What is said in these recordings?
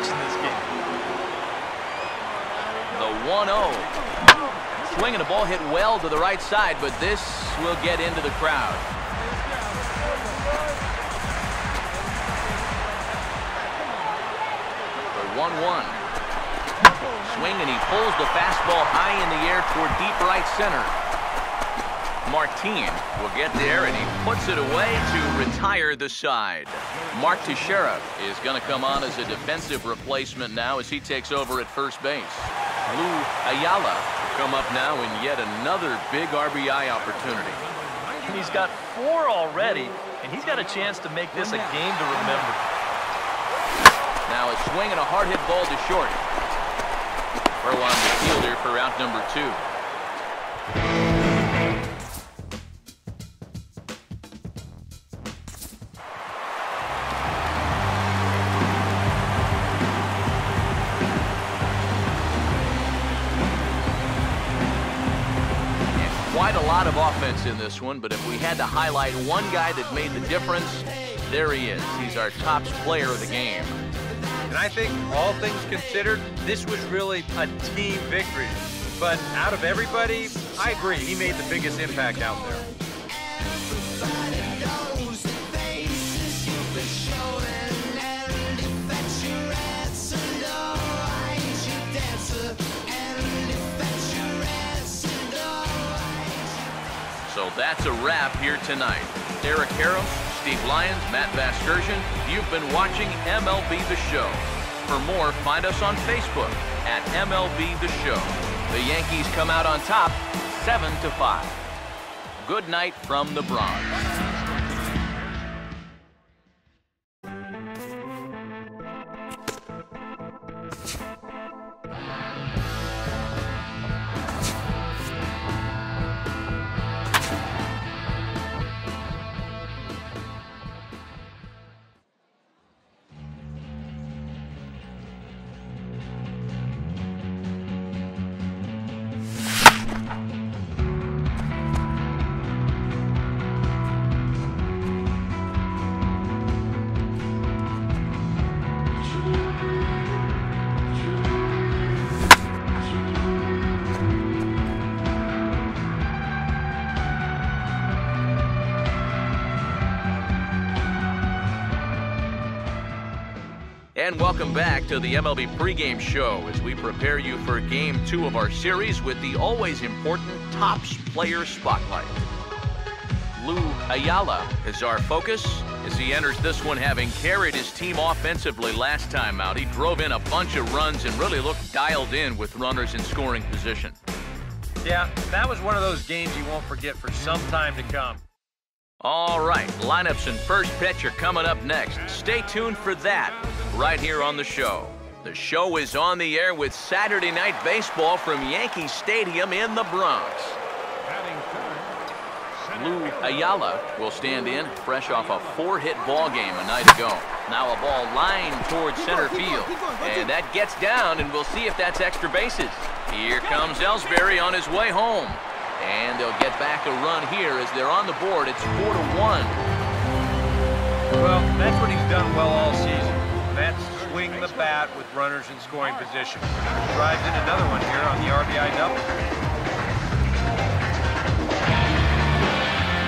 watching this game. The 1-0. Swinging a ball hit well to the right side, but this will get into the crowd. The 1-1. Swing, and he pulls the fastball high in the air toward deep right center. Martin will get there, and he puts it away to retire the side. Mark Teixeira is going to come on as a defensive replacement now as he takes over at first base. Lou Ayala will come up now in yet another big RBI opportunity. He's got 4 already, and he's got a chance to make this a game to remember. Now a swing and a hard hit ball to short. Throw on the fielder for out number 2. Quite a lot of offense in this one, but if we had to highlight one guy that made the difference, there he is. He's our top player of the game. And I think, all things considered, this was really a team victory. But out of everybody, I agree, he made the biggest impact out there. So that's a wrap here tonight. Eric Harrow, Steve Lyons, Matt Vasgersian, you've been watching MLB The Show. For more, find us on Facebook at MLB The Show. The Yankees come out on top, 7-5. Good night from the Bronx. And welcome back to the MLB pregame show as we prepare you for Game 2 of our series with the always important Tops Player Spotlight. Lou Ayala is our focus as he enters this one having carried his team offensively last time out. He drove in a bunch of runs and really looked dialed in with runners in scoring position. Yeah, that was one of those games you won't forget for some time to come. All right, lineups and first pitch are coming up next. Stay tuned for that right here on the show. The show is on the air with Saturday Night Baseball from Yankee Stadium in the Bronx. Lou Ayala will stand in, fresh off a 4-hit ball game a night ago. Now a ball lined towards center field, and that gets down, and we'll see if that's extra bases. Here comes Ellsbury on his way home. And they'll get back a run here as they're on the board. It's 4-1. Well, that's what he's done well all season. That's swing the bat with runners in scoring position. Drives in another one here on the RBI double.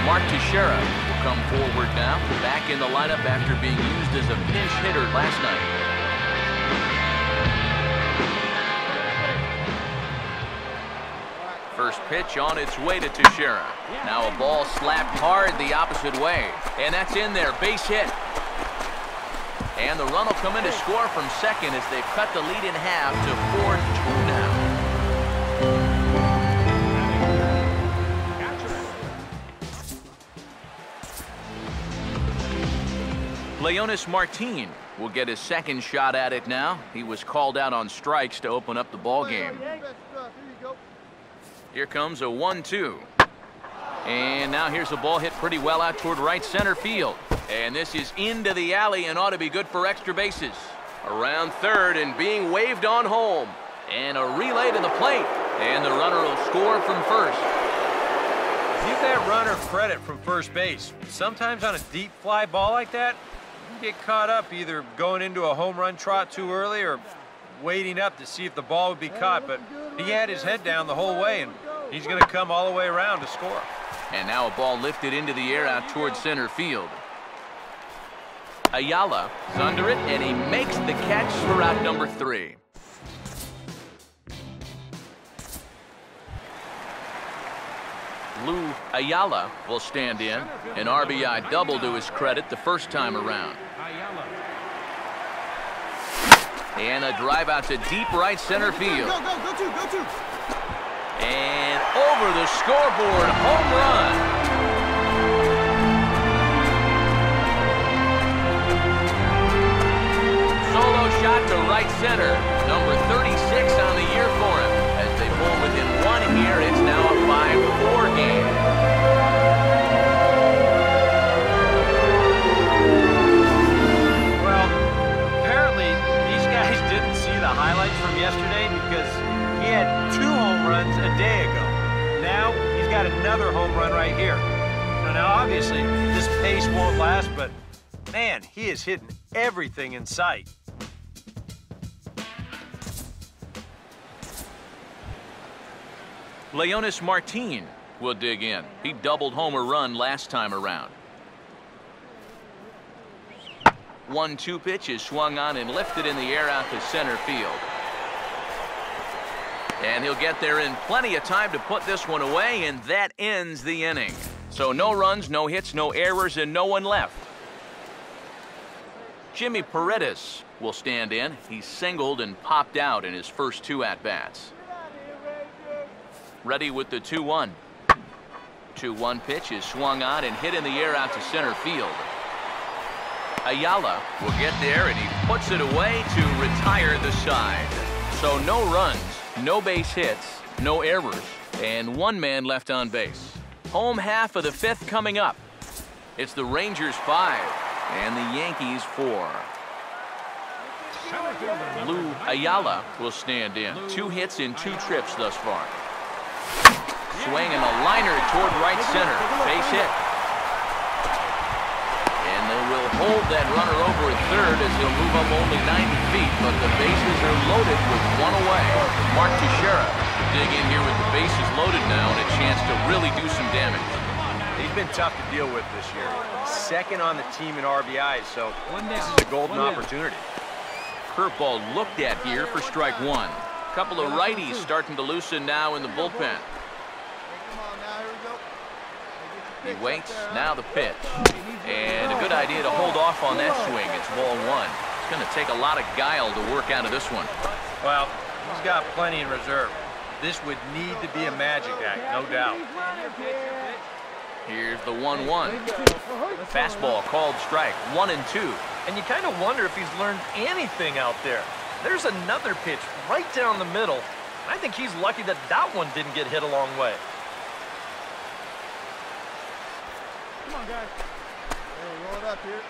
Mark Teixeira will come forward now, back in the lineup after being used as a pinch hitter last night. First pitch on its way to Teixeira. Now a ball slapped hard the opposite way. And that's in there, base hit. And the run will come in to score from second as they cut the lead in half to 4-2 now. Leonis Martin will get his second shot at it now. He was called out on strikes to open up the ball game. Here comes a 1-2. And now here's a ball hit pretty well out toward right center field. And this is into the alley and ought to be good for extra bases. Around third and being waved on home. And a relay to the plate. And the runner will score from first. Give that runner credit from first base. Sometimes on a deep fly ball like that, Get caught up either going into a home run trot too early or waiting up to see if the ball would be caught, but he had his head down the whole way, and he's going to come all the way around to score. And now a ball lifted into the air out towards center field. Ayala is under it, and he makes the catch for out number 3. Lou Ayala will stand in. An RBI double to his credit the first time around. And a drive out to deep right center field. Go. And over the scoreboard, home run. Solo shot to right center. Number 36 on the year for him. As they pull within 1 here, it's now a 5-4 game. Well, apparently these guys didn't see the highlights from yesterday because he had 2 home runs a day ago. Now he's got another home run right here. Now obviously this pace won't last, but man, he is hitting everything in sight. Leonis Martin will dig in. He doubled homer run last time around. 1-2 pitch is swung on and lifted in the air out to center field. And he'll get there in plenty of time to put this one away, and that ends the inning. So no runs, no hits, no errors, and no one left. Jimmy Paredes will stand in. He singled and popped out in his first 2 at-bats. Ready with the 2-1. 2-1 pitch is swung on and hit in the air out to center field. Ayala will get there, and he puts it away to retire the side. So no runs, no base hits, no errors, and 1 man left on base. Home half of the 5th coming up. It's the Rangers 5 and the Yankees 4. Lou Ayala will stand in. 2 hits in 2 trips thus far. Swing and a liner toward right center. Base hit. And they will hold that runner over at third as he'll move up only 90 feet, but the bases are loaded with 1 away. Mark Teixeira to dig in here with the bases loaded now and a chance to really do some damage. He's been tough to deal with this year. Second on the team in RBIs, so this is a golden opportunity. Curveball looked at here for strike 1. Couple of righties starting to loosen now in the bullpen. He waits, now the pitch. And a good idea to hold off on that swing. It's ball 1. It's going to take a lot of guile to work out of this one. Well, he's got plenty in reserve. This would need to be a magic act, no doubt. Here's the 1-1. Fastball called strike, 1-2. And you kind of wonder if he's learned anything out there. There's another pitch right down the middle. I think he's lucky that that one didn't get hit a long way. Come on, guys. Hey, roll it up here.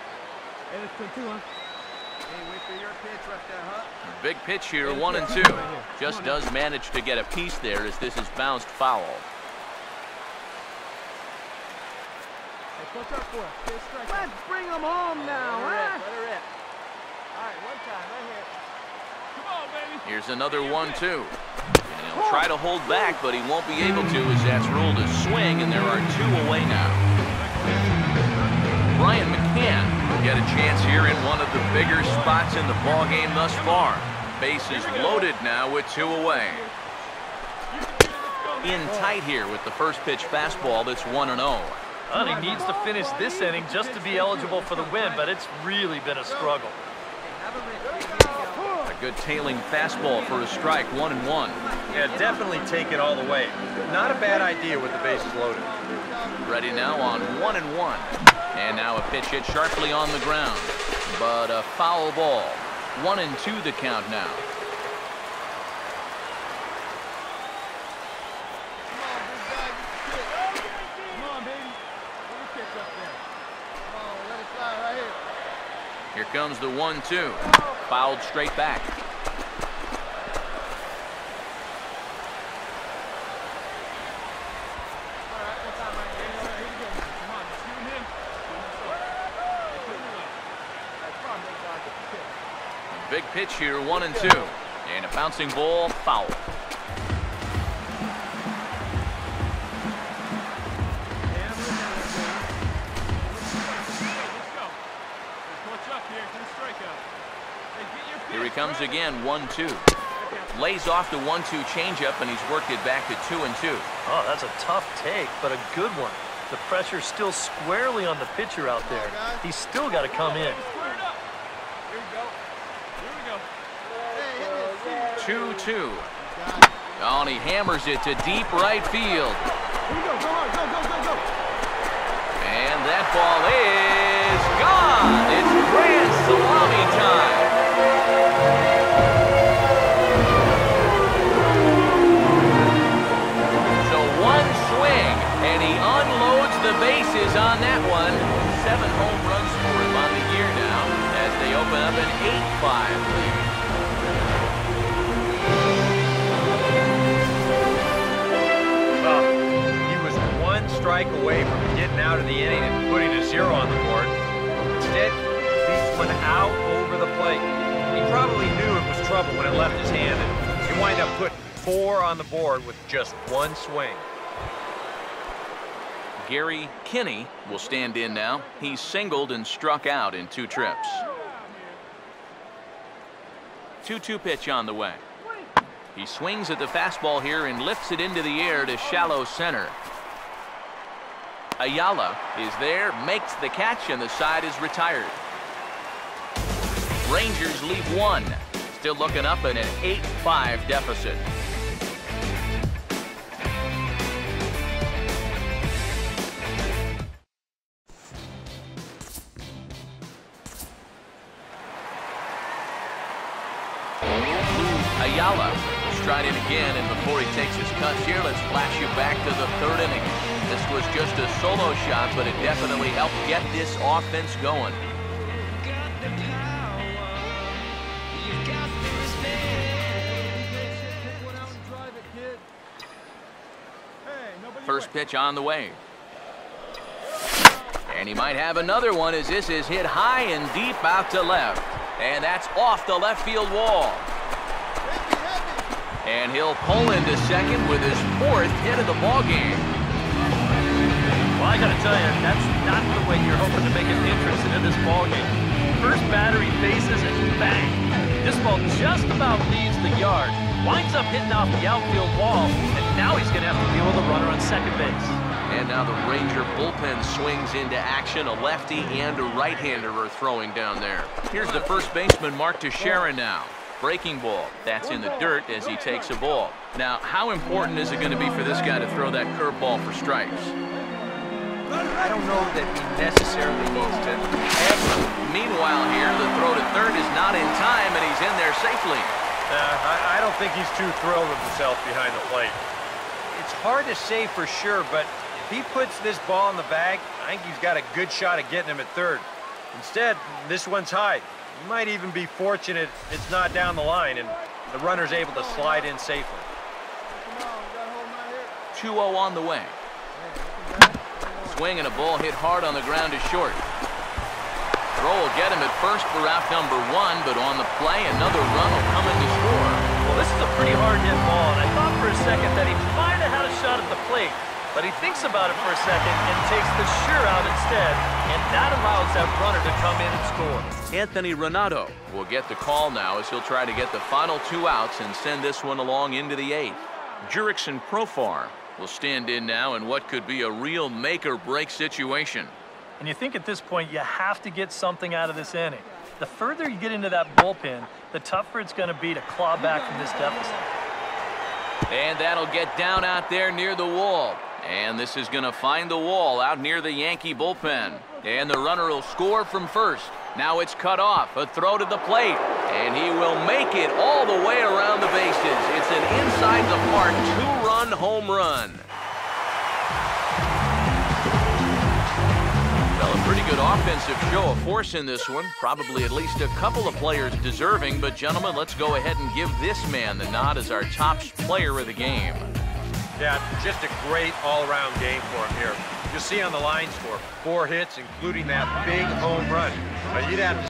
Hey, it's 2-1. Hey, wait for your pitch right there, huh? Big pitch here, 1-2. Just does manage to get a piece there as this is bounced foul. Watch out for it. Let's bring them home now, huh? Let her rip. All right, one time, right here. Come on, baby. Here's another 1-2. And he'll try to hold back, but he won't be able to as that's ruled a swing, and there are 2 away now. Brian McCann will get a chance here in one of the bigger spots in the ballgame thus far. Bases loaded now with 2 away. In tight here with the first pitch fastball that's 1-0. Well, he needs to finish this inning just to be eligible for the win, but it's really been a struggle. A good tailing fastball for a strike, 1-1. Yeah, definitely take it all the way. Not a bad idea with the bases loaded. Ready now on 1-1. And now a pitch hit sharply on the ground. But a foul ball. 1-2 the count now. Here comes the 1-2. Fouled straight back. pitch here, 1-2. And a bouncing ball, foul. Here he comes again, 1-2. Lays off the 1-2 changeup, and he's worked it back to 2-2. Oh, that's a tough take, but a good one. The pressure's still squarely on the pitcher out there. He's still got to come in. 2-2. Oh, and he hammers it to deep right field. And that ball is gone. It's grand salami time. So one swing, and he unloads the bases on that one. 7 home runs for him on the year now as they open up an 8-5 lead. Well, he was 1 strike away from getting out of the inning and putting a 0 on the board. Instead, he beats one out over the plate. He probably knew it was trouble when it left his hand, and he wind up putting 4 on the board with just 1 swing. Gary Kinney will stand in now. He's singled and struck out in 2 trips. 2-2 pitch on the way. He swings at the fastball here and lifts it into the air to shallow center. Ayala is there, makes the catch, and the side is retired. Rangers lead 1. Still looking up in an 8-5 deficit. Ayala will stride in again, and before he takes his cuts here, let's flash you back to the 3rd inning. This was just a solo shot, but it definitely helped get this offense going. First pitch on the way. And he might have another one as this is hit high and deep out to left. And that's off the left field wall. And he'll pull into second with his 4th hit of the ballgame. Well, I got to tell you, that's not the way you're hoping to make an entrance into this ballgame. First batter he faces, and bang! This ball just about leaves the yard, winds up hitting off the outfield wall, and now he's going to have to deal with a runner on second base. And now the Ranger bullpen swings into action. A lefty and a right-hander are throwing down there. Here's the first baseman, Mark Teixeira now. Breaking ball. That's in the dirt as he takes a ball. Now, how important is it going to be for this guy to throw that curveball for strikes? I don't know that he necessarily needs to. Meanwhile here, the throw to third is not in time, and he's in there safely. I don't think he's too thrilled with himself behind the plate. It's hard to say for sure, but if he puts this ball in the bag, I think he's got a good shot at getting him at third. Instead, this one's high. You might even be fortunate it's not down the line and the runner's able to slide in safely. 2-0 on the way. Swing and a ball hit hard on the ground to short. Throw will get him at first for out number 1, but on the play, another run will come in to score. Well, this is a pretty hard hit ball, and I thought for a second that he might have had a shot at the plate. But he thinks about it for a second and takes the sure out instead, and that allows that runner to come in and score. Anthony Renato will get the call now as he'll try to get the final 2 outs and send this one along into the 8th. Jurickson Profar will stand in now in what could be a real make-or-break situation. And you think at this point you have to get something out of this inning. The further you get into that bullpen, the tougher it's going to be to claw back from this deficit. And that'll get down out there near the wall. And this is going to find the wall out near the Yankee bullpen. And the runner will score from first. Now it's cut off. A throw to the plate. And he will make it all the way around the bases. It's an inside-the-park 2-run home run. Well, a pretty good offensive show of force in this one. Probably at least a couple of players deserving. But, gentlemen, let's go ahead and give this man the nod as our top player of the game. Yeah, just a great all-around game for him here. You'll see on the line score, 4 hits, including that big home run. But you'd have to